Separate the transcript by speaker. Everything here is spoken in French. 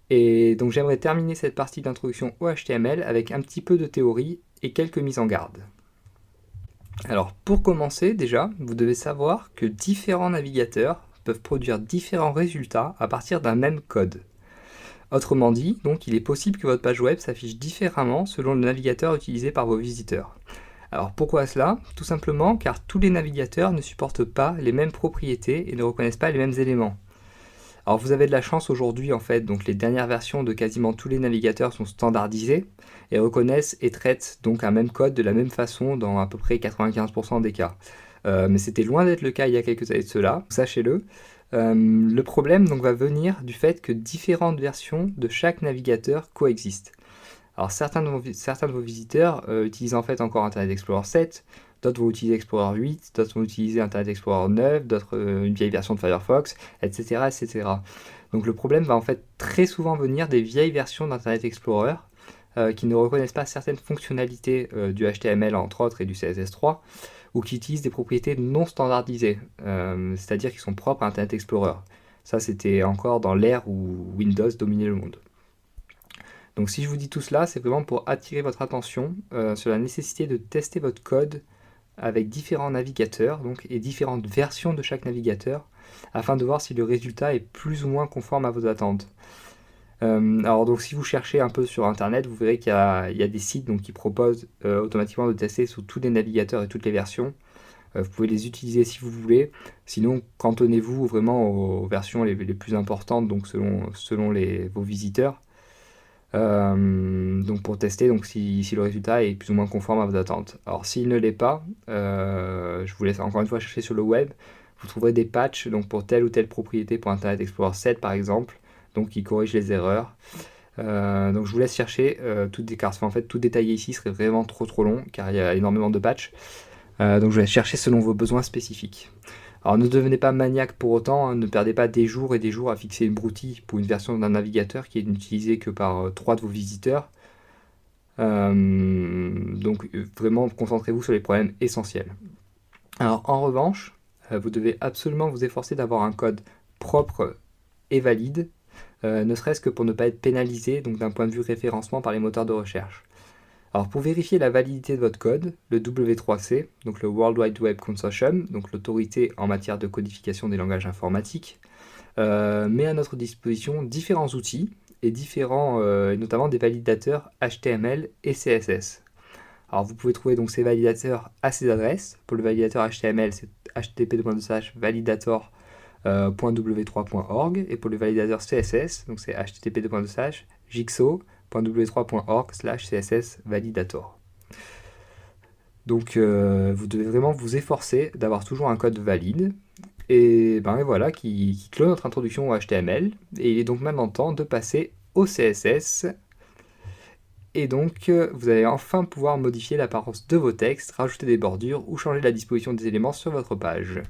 Speaker 1: Et donc j'aimerais terminer cette partie d'introduction au HTML avec un petit peu de théorie et quelques mises en garde. Alors pour commencer déjà, vous devez savoir que différents navigateurs peuvent produire différents résultats à partir d'un même code. Autrement dit, donc il est possible que votre page web s'affiche différemment selon le navigateur utilisé par vos visiteurs. Alors pourquoi cela? Tout simplement car tous les navigateurs ne supportent pas les mêmes propriétés et ne reconnaissent pas les mêmes éléments. Alors vous avez de la chance aujourd'hui en fait, donc les dernières versions de quasiment tous les navigateurs sont standardisées et reconnaissent et traitent donc un même code de la même façon dans à peu près 95% des cas. Mais c'était loin d'être le cas il y a quelques années de cela, sachez-le. Le problème donc va venir du fait que différentes versions de chaque navigateur coexistent. Alors certains de vos visiteurs utilisent en fait encore Internet Explorer 7, d'autres vont utiliser Explorer 8, d'autres vont utiliser Internet Explorer 9, d'autres une vieille version de Firefox, etc., etc. Donc le problème va en fait très souvent venir des vieilles versions d'Internet Explorer qui ne reconnaissent pas certaines fonctionnalités du HTML entre autres et du CSS3, ou qui utilisent des propriétés non standardisées, c'est-à-dire qui sont propres à Internet Explorer. Ça c'était encore dans l'ère où Windows dominait le monde. Donc si je vous dis tout cela, c'est vraiment pour attirer votre attention sur la nécessité de tester votre code avec différents navigateurs et différentes versions de chaque navigateur afin de voir si le résultat est plus ou moins conforme à vos attentes. Alors donc si vous cherchez un peu sur internet, vous verrez qu'il y a des sites donc, qui proposent automatiquement de tester sur tous les navigateurs et toutes les versions. Vous pouvez les utiliser si vous voulez, sinon cantonnez-vous vraiment aux versions les plus importantes donc selon vos visiteurs. Donc pour tester donc si le résultat est plus ou moins conforme à vos attentes. Alors s'il ne l'est pas, je vous laisse encore une fois chercher sur le web, vous trouverez des patchs donc pour telle ou telle propriété pour Internet Explorer 7 par exemple, donc qui corrigent les erreurs. Donc je vous laisse chercher car en fait tout détailler ici serait vraiment trop long car il y a énormément de patchs. Donc je vais chercher selon vos besoins spécifiques. Alors ne devenez pas maniaque pour autant, hein, ne perdez pas des jours et des jours à fixer une broutille pour une version d'un navigateur qui est utilisée que par 3 de vos visiteurs. Vraiment concentrez-vous sur les problèmes essentiels. Alors en revanche, vous devez absolument vous efforcer d'avoir un code propre et valide, ne serait-ce que pour ne pas être pénalisé donc d'un point de vue référencement par les moteurs de recherche. Alors pour vérifier la validité de votre code, le W3C, donc le World Wide Web Consortium, donc l'autorité en matière de codification des langages informatiques, met à notre disposition différents outils et notamment des validateurs HTML et CSS. Alors vous pouvez trouver donc ces validateurs à ces adresses. Pour le validateur HTML, c'est http://validator.w3.org et pour le validateur CSS, donc c'est http://jigsaw.w3.org/css validator. Donc vous devez vraiment vous efforcer d'avoir toujours un code valide. Et voilà qui clôt notre introduction au HTML. Et il est donc maintenant temps de passer au CSS. Et donc vous allez enfin pouvoir modifier l'apparence de vos textes, rajouter des bordures ou changer la disposition des éléments sur votre page.